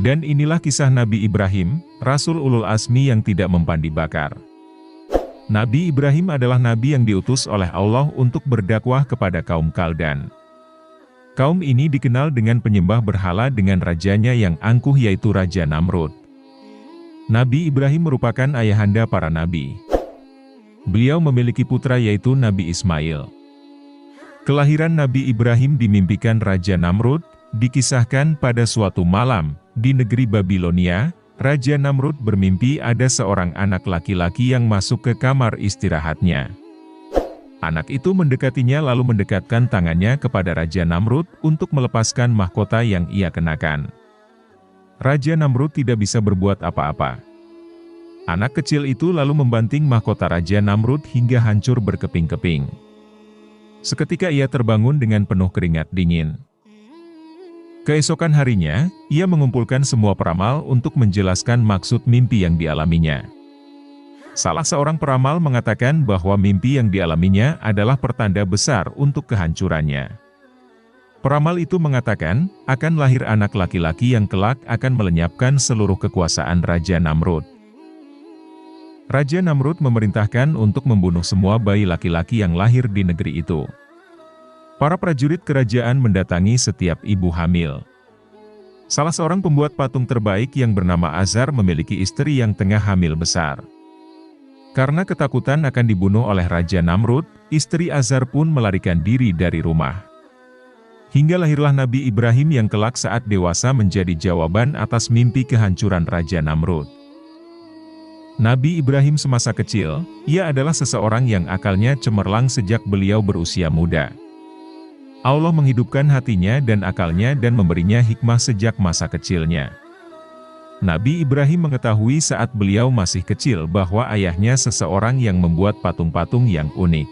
Dan inilah kisah Nabi Ibrahim, Rasul Ulul Azmi yang tidak mempandi bakar. Nabi Ibrahim adalah nabi yang diutus oleh Allah untuk berdakwah kepada kaum Kaldan. Kaum ini dikenal dengan penyembah berhala dengan rajanya yang angkuh yaitu Raja Namrud. Nabi Ibrahim merupakan ayahanda para nabi. Beliau memiliki putra yaitu Nabi Ismail. Kelahiran Nabi Ibrahim dimimpikan Raja Namrud, dikisahkan pada suatu malam, di negeri Babilonia. Raja Namrud bermimpi ada seorang anak laki-laki yang masuk ke kamar istirahatnya. Anak itu mendekatinya lalu mendekatkan tangannya kepada Raja Namrud untuk melepaskan mahkota yang ia kenakan. Raja Namrud tidak bisa berbuat apa-apa. Anak kecil itu lalu membanting mahkota Raja Namrud hingga hancur berkeping-keping. Seketika ia terbangun dengan penuh keringat dingin. Keesokan harinya, ia mengumpulkan semua peramal untuk menjelaskan maksud mimpi yang dialaminya. Salah seorang peramal mengatakan bahwa mimpi yang dialaminya adalah pertanda besar untuk kehancurannya. Peramal itu mengatakan, akan lahir anak laki-laki yang kelak akan melenyapkan seluruh kekuasaan Raja Namrud. Raja Namrud memerintahkan untuk membunuh semua bayi laki-laki yang lahir di negeri itu. Para prajurit kerajaan mendatangi setiap ibu hamil. Salah seorang pembuat patung terbaik yang bernama Azar memiliki istri yang tengah hamil besar. Karena ketakutan akan dibunuh oleh Raja Namrud, istri Azar pun melarikan diri dari rumah. Hingga lahirlah Nabi Ibrahim yang kelak saat dewasa menjadi jawaban atas mimpi kehancuran Raja Namrud. Nabi Ibrahim semasa kecil, ia adalah seseorang yang akalnya cemerlang sejak beliau berusia muda. Allah menghidupkan hatinya dan akalnya dan memberinya hikmah sejak masa kecilnya. Nabi Ibrahim mengetahui saat beliau masih kecil bahwa ayahnya seseorang yang membuat patung-patung yang unik.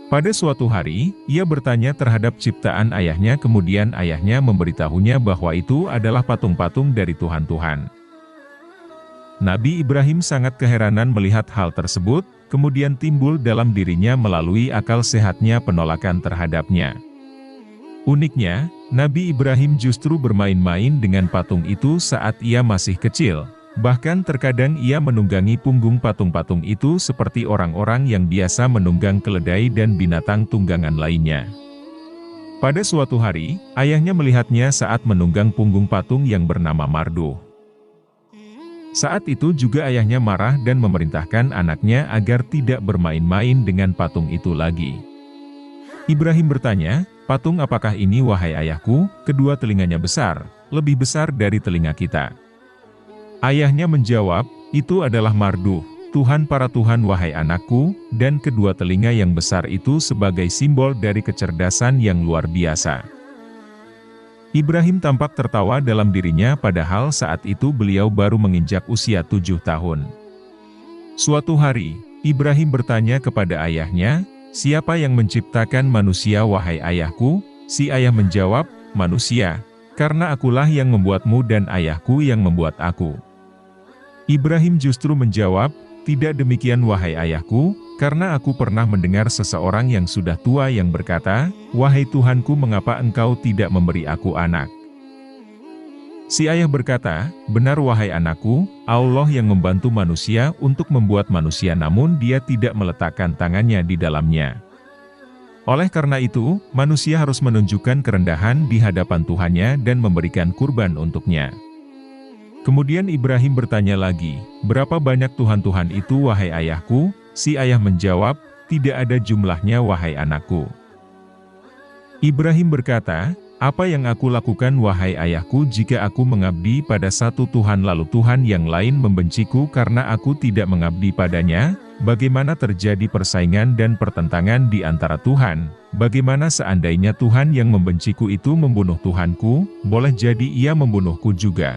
Pada suatu hari, ia bertanya terhadap ciptaan ayahnya kemudian ayahnya memberitahunya bahwa itu adalah patung-patung dari Tuhan-Tuhan. Nabi Ibrahim sangat keheranan melihat hal tersebut, kemudian timbul dalam dirinya melalui akal sehatnya penolakan terhadapnya. Uniknya, Nabi Ibrahim justru bermain-main dengan patung itu saat ia masih kecil. Bahkan terkadang ia menunggangi punggung patung-patung itu seperti orang-orang yang biasa menunggang keledai dan binatang tunggangan lainnya. Pada suatu hari, ayahnya melihatnya saat menunggang punggung patung yang bernama Marduh. Saat itu juga ayahnya marah dan memerintahkan anaknya agar tidak bermain-main dengan patung itu lagi. Ibrahim bertanya, "Patung apakah ini wahai ayahku?" Kedua telinganya besar, lebih besar dari telinga kita. Ayahnya menjawab, "Itu adalah Marduh, Tuhan para Tuhan wahai anakku," dan kedua telinga yang besar itu sebagai simbol dari kecerdasan yang luar biasa. Ibrahim tampak tertawa dalam dirinya padahal saat itu beliau baru menginjak usia 7 tahun. Suatu hari, Ibrahim bertanya kepada ayahnya, "Siapa yang menciptakan manusia wahai ayahku?" Si ayah menjawab, "Manusia, karena akulah yang membuatmu dan ayahku yang membuat aku." Ibrahim justru menjawab, "Tidak demikian wahai ayahku, karena aku pernah mendengar seseorang yang sudah tua yang berkata, 'Wahai Tuhanku, mengapa engkau tidak memberi aku anak?'" Si ayah berkata, "Benar wahai anakku, Allah yang membantu manusia untuk membuat manusia namun dia tidak meletakkan tangannya di dalamnya. Oleh karena itu, manusia harus menunjukkan kerendahan di hadapan Tuhannya dan memberikan kurban untuknya." Kemudian Ibrahim bertanya lagi, "Berapa banyak Tuhan-Tuhan itu wahai ayahku?" Si ayah menjawab, "Tidak ada jumlahnya wahai anakku." Ibrahim berkata, "Apa yang aku lakukan wahai ayahku jika aku mengabdi pada satu Tuhan lalu Tuhan yang lain membenciku karena aku tidak mengabdi padanya? Bagaimana terjadi persaingan dan pertentangan di antara Tuhan? Bagaimana seandainya Tuhan yang membenciku itu membunuh Tuhanku, boleh jadi ia membunuhku juga."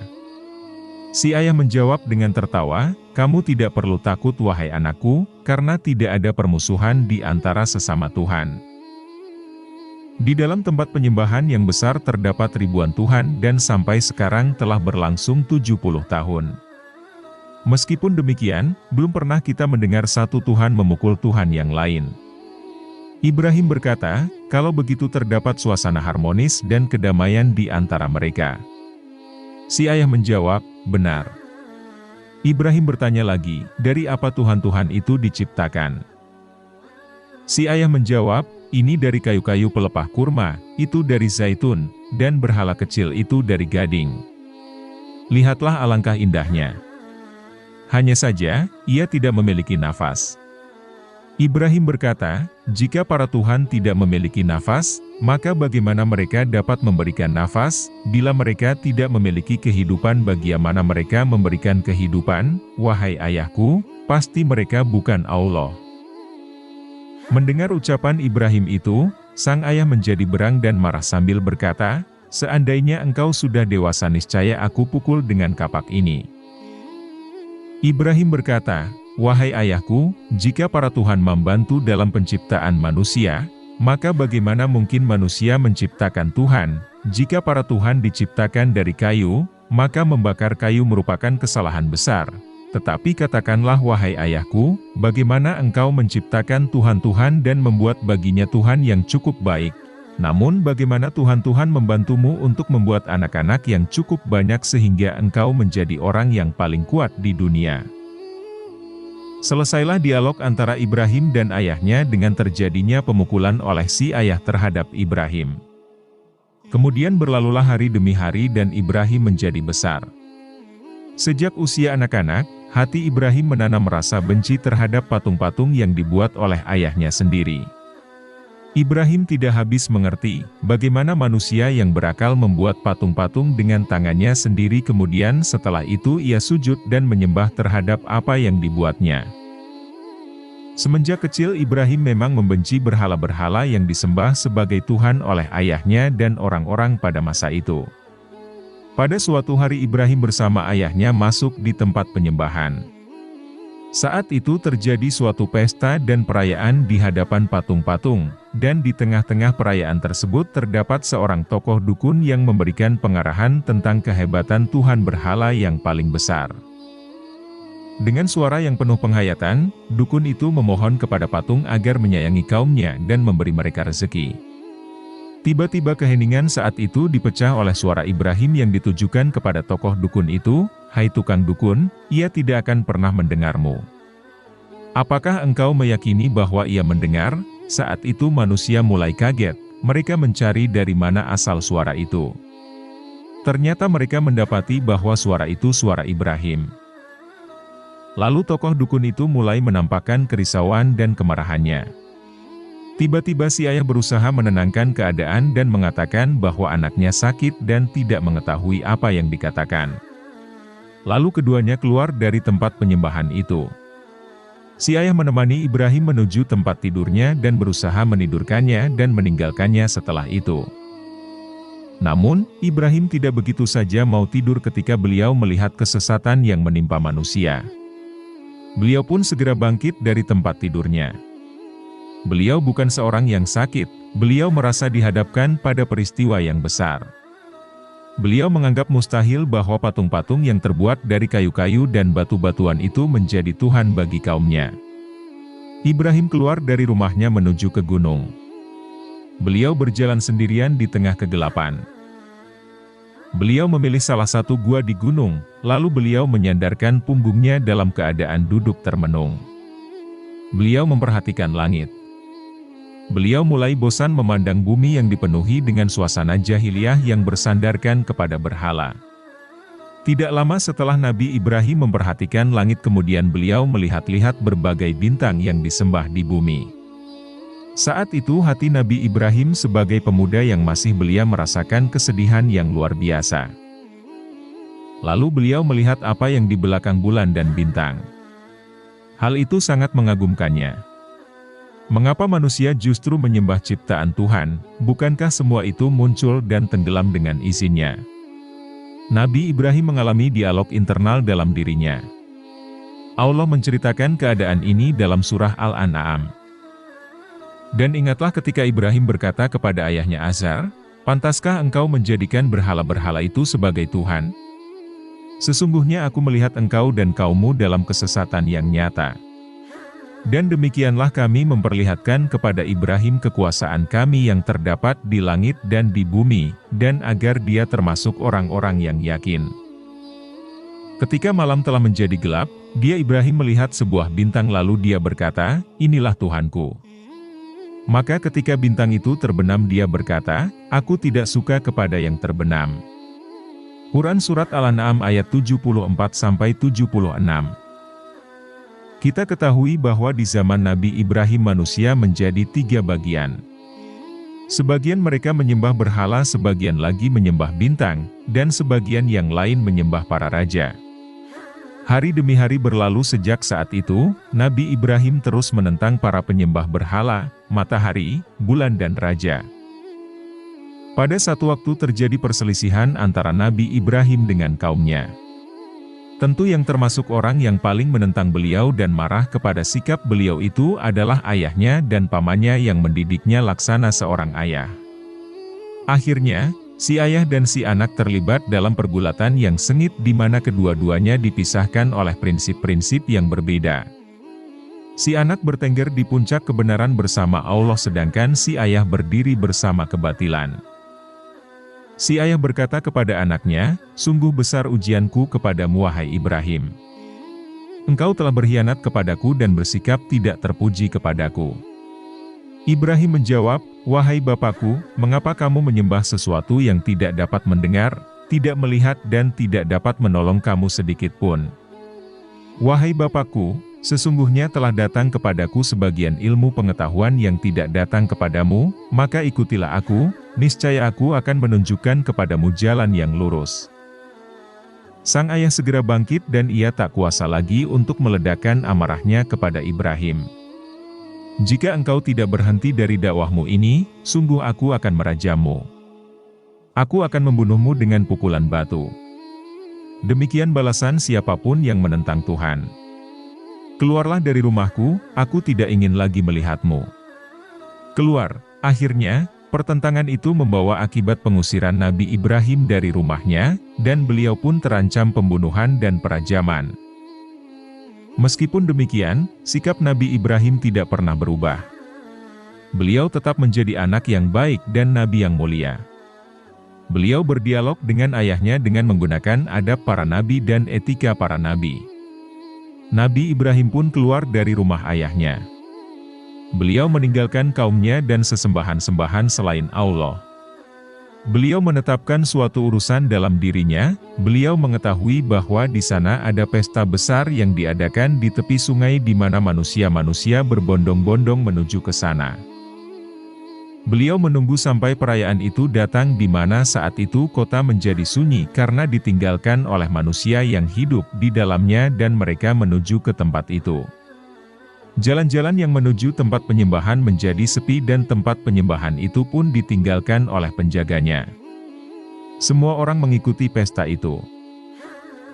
Si ayah menjawab dengan tertawa, "Kamu tidak perlu takut wahai anakku, karena tidak ada permusuhan di antara sesama Tuhan. Di dalam tempat penyembahan yang besar terdapat ribuan Tuhan dan sampai sekarang telah berlangsung 70 tahun. Meskipun demikian, belum pernah kita mendengar satu Tuhan memukul Tuhan yang lain." Ibrahim berkata, "Kalau begitu terdapat suasana harmonis dan kedamaian di antara mereka." Si ayah menjawab, "Benar." Ibrahim bertanya lagi, "Dari apa Tuhan-Tuhan itu diciptakan?" Si ayah menjawab, "Ini dari kayu-kayu pelepah kurma, itu dari zaitun, dan berhala kecil itu dari gading. Lihatlah alangkah indahnya. Hanya saja, ia tidak memiliki nafas." Ibrahim berkata, "Jika para Tuhan tidak memiliki nafas, maka bagaimana mereka dapat memberikan nafas? Bila mereka tidak memiliki kehidupan, bagaimana mereka memberikan kehidupan? Wahai ayahku, pasti mereka bukan Allah." Mendengar ucapan Ibrahim itu, sang ayah menjadi berang dan marah sambil berkata, "Seandainya engkau sudah dewasa, niscaya aku pukul dengan kapak ini." Ibrahim berkata, "Wahai ayahku, jika para Tuhan membantu dalam penciptaan manusia, maka bagaimana mungkin manusia menciptakan Tuhan? Jika para Tuhan diciptakan dari kayu, maka membakar kayu merupakan kesalahan besar. Tetapi katakanlah, wahai ayahku, bagaimana engkau menciptakan Tuhan-Tuhan dan membuat baginya Tuhan yang cukup baik? Namun bagaimana Tuhan-Tuhan membantumu untuk membuat anak-anak yang cukup banyak sehingga engkau menjadi orang yang paling kuat di dunia?" Selesailah dialog antara Ibrahim dan ayahnya dengan terjadinya pemukulan oleh si ayah terhadap Ibrahim. Kemudian berlalulah hari demi hari dan Ibrahim menjadi besar. Sejak usia anak-anak, hati Ibrahim menanam rasa benci terhadap patung-patung yang dibuat oleh ayahnya sendiri. Ibrahim tidak habis mengerti bagaimana manusia yang berakal membuat patung-patung dengan tangannya sendiri, kemudian setelah itu ia sujud dan menyembah terhadap apa yang dibuatnya. Semenjak kecil Ibrahim memang membenci berhala-berhala yang disembah sebagai Tuhan oleh ayahnya dan orang-orang pada masa itu. Pada suatu hari Ibrahim bersama ayahnya masuk di tempat penyembahan. Saat itu terjadi suatu pesta dan perayaan di hadapan patung-patung, dan di tengah-tengah perayaan tersebut terdapat seorang tokoh dukun yang memberikan pengarahan tentang kehebatan Tuhan berhala yang paling besar. Dengan suara yang penuh penghayatan, dukun itu memohon kepada patung agar menyayangi kaumnya dan memberi mereka rezeki. Tiba-tiba keheningan saat itu dipecah oleh suara Ibrahim yang ditujukan kepada tokoh dukun itu, "Hai tukang dukun, ia tidak akan pernah mendengarmu. Apakah engkau meyakini bahwa ia mendengar?" Saat itu manusia mulai kaget, mereka mencari dari mana asal suara itu. Ternyata mereka mendapati bahwa suara itu suara Ibrahim. Lalu tokoh dukun itu mulai menampakkan kerisauan dan kemarahannya. Tiba-tiba si ayah berusaha menenangkan keadaan dan mengatakan bahwa anaknya sakit dan tidak mengetahui apa yang dikatakan. Lalu keduanya keluar dari tempat penyembahan itu. Si ayah menemani Ibrahim menuju tempat tidurnya dan berusaha menidurkannya dan meninggalkannya setelah itu. Namun, Ibrahim tidak begitu saja mau tidur ketika beliau melihat kesesatan yang menimpa manusia. Beliau pun segera bangkit dari tempat tidurnya. Beliau bukan seorang yang sakit, beliau merasa dihadapkan pada peristiwa yang besar. Beliau menganggap mustahil bahwa patung-patung yang terbuat dari kayu-kayu dan batu-batuan itu menjadi Tuhan bagi kaumnya. Ibrahim keluar dari rumahnya menuju ke gunung. Beliau berjalan sendirian di tengah kegelapan. Beliau memilih salah satu gua di gunung, lalu beliau menyandarkan punggungnya dalam keadaan duduk termenung. Beliau memperhatikan langit. Beliau mulai bosan memandang bumi yang dipenuhi dengan suasana jahiliyah yang bersandarkan kepada berhala. Tidak lama setelah Nabi Ibrahim memperhatikan langit, kemudian beliau melihat-lihat berbagai bintang yang disembah di bumi. Saat itu hati Nabi Ibrahim sebagai pemuda yang masih belia merasakan kesedihan yang luar biasa. Lalu beliau melihat apa yang di belakang bulan dan bintang. Hal itu sangat mengagumkannya. Mengapa manusia justru menyembah ciptaan Tuhan? Bukankah semua itu muncul dan tenggelam dengan izinnya? Nabi Ibrahim mengalami dialog internal dalam dirinya. Allah menceritakan keadaan ini dalam surah Al-An'am. Dan ingatlah ketika Ibrahim berkata kepada ayahnya Azar, "Pantaskah engkau menjadikan berhala-berhala itu sebagai Tuhan? Sesungguhnya aku melihat engkau dan kaummu dalam kesesatan yang nyata." Dan demikianlah kami memperlihatkan kepada Ibrahim kekuasaan kami yang terdapat di langit dan di bumi, dan agar dia termasuk orang-orang yang yakin. Ketika malam telah menjadi gelap, dia Ibrahim melihat sebuah bintang lalu dia berkata, "Inilah Tuhanku." Maka ketika bintang itu terbenam dia berkata, "Aku tidak suka kepada yang terbenam." Quran Surat Al-An'am ayat 74-76. Kita ketahui bahwa di zaman Nabi Ibrahim manusia menjadi 3 bagian. Sebagian mereka menyembah berhala, sebagian lagi menyembah bintang, dan sebagian yang lain menyembah para raja. Hari demi hari berlalu sejak saat itu, Nabi Ibrahim terus menentang para penyembah berhala, matahari, bulan dan raja. Pada satu waktu terjadi perselisihan antara Nabi Ibrahim dengan kaumnya. Tentu yang termasuk orang yang paling menentang beliau dan marah kepada sikap beliau itu adalah ayahnya dan pamannya yang mendidiknya laksana seorang ayah. Akhirnya, si ayah dan si anak terlibat dalam pergulatan yang sengit di mana kedua-duanya dipisahkan oleh prinsip-prinsip yang berbeda. Si anak bertengger di puncak kebenaran bersama Allah sedangkan si ayah berdiri bersama kebatilan. Si ayah berkata kepada anaknya, "Sungguh besar ujianku kepadamu wahai Ibrahim. Engkau telah berkhianat kepadaku dan bersikap tidak terpuji kepadaku." Ibrahim menjawab, "Wahai Bapakku, mengapa kamu menyembah sesuatu yang tidak dapat mendengar, tidak melihat dan tidak dapat menolong kamu sedikitpun? Wahai Bapakku, sesungguhnya telah datang kepadaku sebagian ilmu pengetahuan yang tidak datang kepadamu, maka ikutilah aku, niscaya aku akan menunjukkan kepadamu jalan yang lurus." Sang ayah segera bangkit dan ia tak kuasa lagi untuk meledakkan amarahnya kepada Ibrahim. "Jika engkau tidak berhenti dari dakwahmu ini, sungguh aku akan merajammu. Aku akan membunuhmu dengan pukulan batu. Demikian balasan siapapun yang menentang Tuhan. Keluarlah dari rumahku, aku tidak ingin lagi melihatmu." Keluar. Akhirnya, pertentangan itu membawa akibat pengusiran Nabi Ibrahim dari rumahnya, dan beliau pun terancam pembunuhan dan perajaman. Meskipun demikian, sikap Nabi Ibrahim tidak pernah berubah. Beliau tetap menjadi anak yang baik dan nabi yang mulia. Beliau berdialog dengan ayahnya dengan menggunakan adab para nabi dan etika para nabi. Nabi Ibrahim pun keluar dari rumah ayahnya. Beliau meninggalkan kaumnya dan sesembahan-sembahan selain Allah. Beliau menetapkan suatu urusan dalam dirinya. Beliau mengetahui bahwa di sana ada pesta besar yang diadakan di tepi sungai di mana manusia-manusia berbondong-bondong menuju ke sana. Beliau menunggu sampai perayaan itu datang di mana saat itu kota menjadi sunyi karena ditinggalkan oleh manusia yang hidup di dalamnya dan mereka menuju ke tempat itu. Jalan-jalan yang menuju tempat penyembahan menjadi sepi dan tempat penyembahan itu pun ditinggalkan oleh penjaganya. Semua orang mengikuti pesta itu.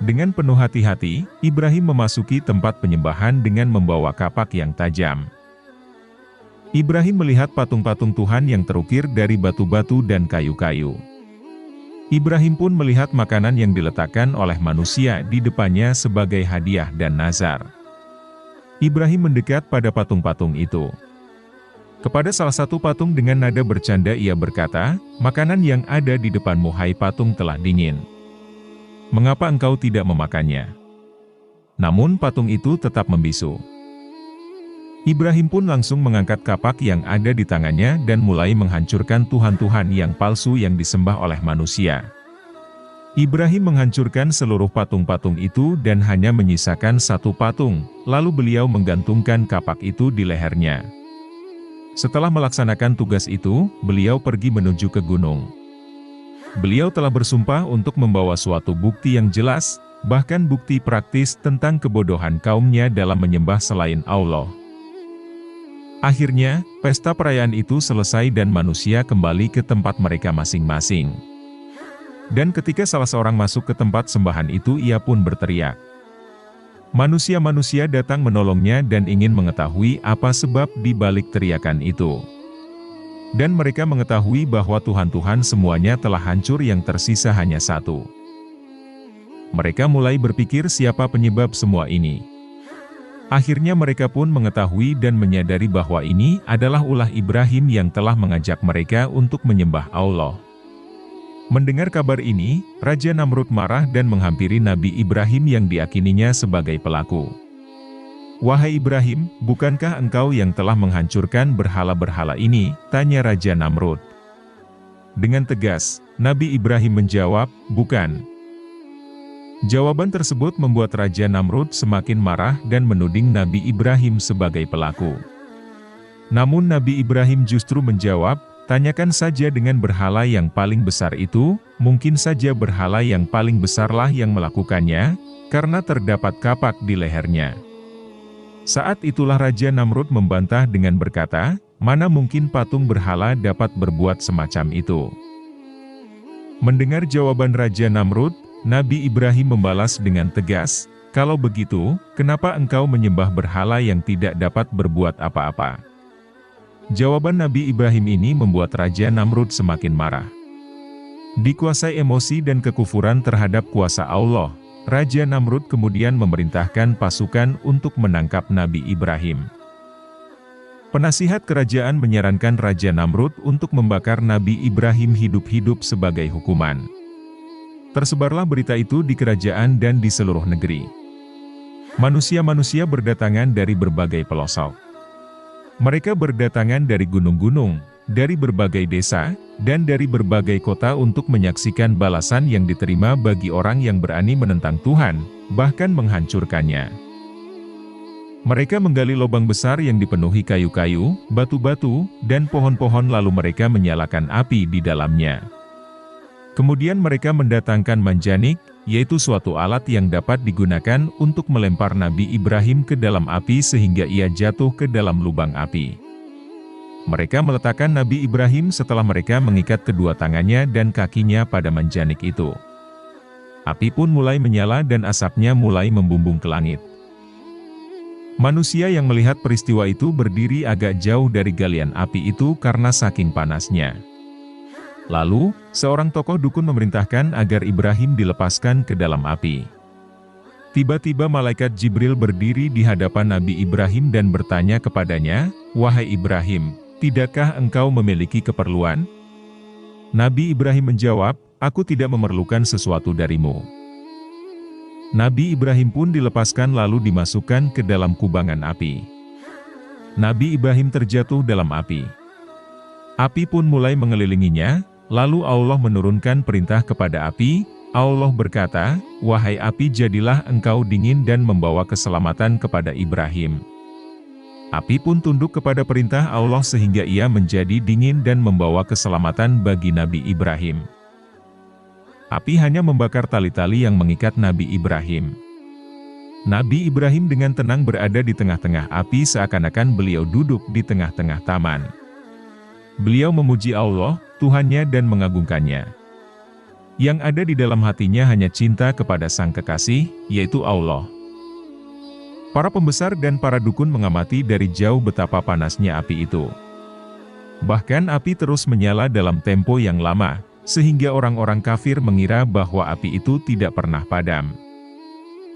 Dengan penuh hati-hati, Ibrahim memasuki tempat penyembahan dengan membawa kapak yang tajam. Ibrahim melihat patung-patung Tuhan yang terukir dari batu-batu dan kayu-kayu. Ibrahim pun melihat makanan yang diletakkan oleh manusia di depannya sebagai hadiah dan nazar. Ibrahim mendekat pada patung-patung itu. Kepada salah satu patung dengan nada bercanda ia berkata, "Makanan yang ada di depanmu hai patung telah dingin. Mengapa engkau tidak memakannya?" Namun patung itu tetap membisu. Ibrahim pun langsung mengangkat kapak yang ada di tangannya dan mulai menghancurkan tuhan-tuhan yang palsu yang disembah oleh manusia. Ibrahim menghancurkan seluruh patung-patung itu dan hanya menyisakan satu patung, lalu beliau menggantungkan kapak itu di lehernya. Setelah melaksanakan tugas itu, beliau pergi menuju ke gunung. Beliau telah bersumpah untuk membawa suatu bukti yang jelas, bahkan bukti praktis tentang kebodohan kaumnya dalam menyembah selain Allah. Akhirnya, pesta perayaan itu selesai dan manusia kembali ke tempat mereka masing-masing. Dan ketika salah seorang masuk ke tempat sembahan itu ia pun berteriak. Manusia-manusia datang menolongnya dan ingin mengetahui apa sebab di balik teriakan itu. Dan mereka mengetahui bahwa Tuhan-Tuhan semuanya telah hancur yang tersisa hanya satu. Mereka mulai berpikir siapa penyebab semua ini. Akhirnya mereka pun mengetahui dan menyadari bahwa ini adalah ulah Ibrahim yang telah mengajak mereka untuk menyembah Allah. Mendengar kabar ini, Raja Namrud marah dan menghampiri Nabi Ibrahim yang diyakininya sebagai pelaku. "Wahai Ibrahim, bukankah engkau yang telah menghancurkan berhala-berhala ini?" tanya Raja Namrud. Dengan tegas, Nabi Ibrahim menjawab, "Bukan." Jawaban tersebut membuat Raja Namrud semakin marah dan menuding Nabi Ibrahim sebagai pelaku. Namun Nabi Ibrahim justru menjawab, "Tanyakan saja dengan berhala yang paling besar itu, mungkin saja berhala yang paling besarlah yang melakukannya, karena terdapat kapak di lehernya." Saat itulah Raja Namrud membantah dengan berkata, "Mana mungkin patung berhala dapat berbuat semacam itu?" Mendengar jawaban Raja Namrud, Nabi Ibrahim membalas dengan tegas, "Kalau begitu, kenapa engkau menyembah berhala yang tidak dapat berbuat apa-apa?" Jawaban Nabi Ibrahim ini membuat Raja Namrud semakin marah. Dikuasai emosi dan kekufuran terhadap kuasa Allah, Raja Namrud kemudian memerintahkan pasukan untuk menangkap Nabi Ibrahim. Penasihat kerajaan menyarankan Raja Namrud untuk membakar Nabi Ibrahim hidup-hidup sebagai hukuman. Tersebarlah berita itu di kerajaan dan di seluruh negeri. Manusia-manusia berdatangan dari berbagai pelosok. Mereka berdatangan dari gunung-gunung, dari berbagai desa, dan dari berbagai kota untuk menyaksikan balasan yang diterima bagi orang yang berani menentang Tuhan, bahkan menghancurkannya. Mereka menggali lubang besar yang dipenuhi kayu-kayu, batu-batu, dan pohon-pohon lalu mereka menyalakan api di dalamnya. Kemudian mereka mendatangkan manjanik, yaitu suatu alat yang dapat digunakan untuk melempar Nabi Ibrahim ke dalam api sehingga ia jatuh ke dalam lubang api. Mereka meletakkan Nabi Ibrahim setelah mereka mengikat kedua tangannya dan kakinya pada manjanik itu. Api pun mulai menyala dan asapnya mulai membumbung ke langit. Manusia yang melihat peristiwa itu berdiri agak jauh dari galian api itu karena saking panasnya. Lalu, seorang tokoh dukun memerintahkan agar Ibrahim dilepaskan ke dalam api. Tiba-tiba malaikat Jibril berdiri di hadapan Nabi Ibrahim dan bertanya kepadanya, "Wahai Ibrahim, tidakkah engkau memiliki keperluan?" Nabi Ibrahim menjawab, "Aku tidak memerlukan sesuatu darimu." Nabi Ibrahim pun dilepaskan lalu dimasukkan ke dalam kubangan api. Nabi Ibrahim terjatuh dalam api. Api pun mulai mengelilinginya. Lalu Allah menurunkan perintah kepada api. Allah berkata, "Wahai api, jadilah engkau dingin dan membawa keselamatan kepada Ibrahim." Api pun tunduk kepada perintah Allah sehingga ia menjadi dingin dan membawa keselamatan bagi Nabi Ibrahim. Api hanya membakar tali-tali yang mengikat Nabi Ibrahim. Nabi Ibrahim dengan tenang berada di tengah-tengah api seakan-akan beliau duduk di tengah-tengah taman. Beliau memuji Allah, Tuhannya dan mengagungkannya. Yang ada di dalam hatinya hanya cinta kepada Sang Kekasih, yaitu Allah. Para pembesar dan para dukun mengamati dari jauh betapa panasnya api itu. Bahkan api terus menyala dalam tempo yang lama, sehingga orang-orang kafir mengira bahwa api itu tidak pernah padam.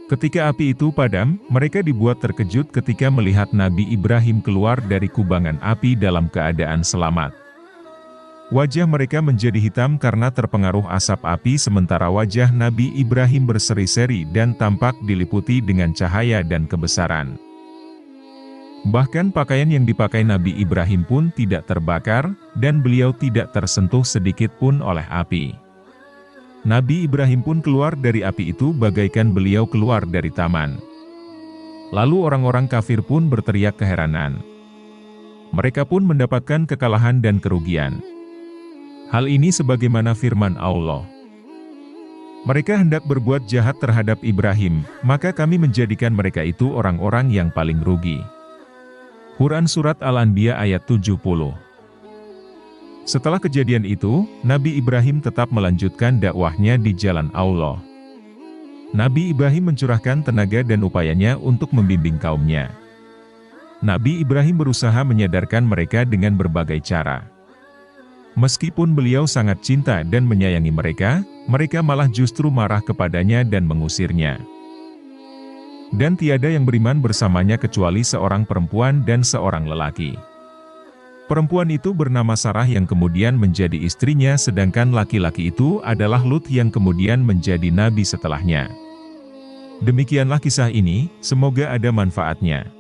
Ketika api itu padam, mereka dibuat terkejut ketika melihat Nabi Ibrahim keluar dari kubangan api dalam keadaan selamat. Wajah mereka menjadi hitam karena terpengaruh asap api sementara wajah Nabi Ibrahim berseri-seri dan tampak diliputi dengan cahaya dan kebesaran. Bahkan pakaian yang dipakai Nabi Ibrahim pun tidak terbakar, dan beliau tidak tersentuh sedikit pun oleh api. Nabi Ibrahim pun keluar dari api itu bagaikan beliau keluar dari taman. Lalu orang-orang kafir pun berteriak keheranan. Mereka pun mendapatkan kekalahan dan kerugian. Hal ini sebagaimana firman Allah. Mereka hendak berbuat jahat terhadap Ibrahim, maka kami menjadikan mereka itu orang-orang yang paling rugi. Quran Surat Al-Anbiya ayat 70. Setelah kejadian itu, Nabi Ibrahim tetap melanjutkan dakwahnya di jalan Allah. Nabi Ibrahim mencurahkan tenaga dan upayanya untuk membimbing kaumnya. Nabi Ibrahim berusaha menyadarkan mereka dengan berbagai cara. Meskipun beliau sangat cinta dan menyayangi mereka, mereka malah justru marah kepadanya dan mengusirnya. Dan tiada yang beriman bersamanya kecuali seorang perempuan dan seorang lelaki. Perempuan itu bernama Sarah yang kemudian menjadi istrinya, sedangkan laki-laki itu adalah Lut yang kemudian menjadi nabi setelahnya. Demikianlah kisah ini, semoga ada manfaatnya.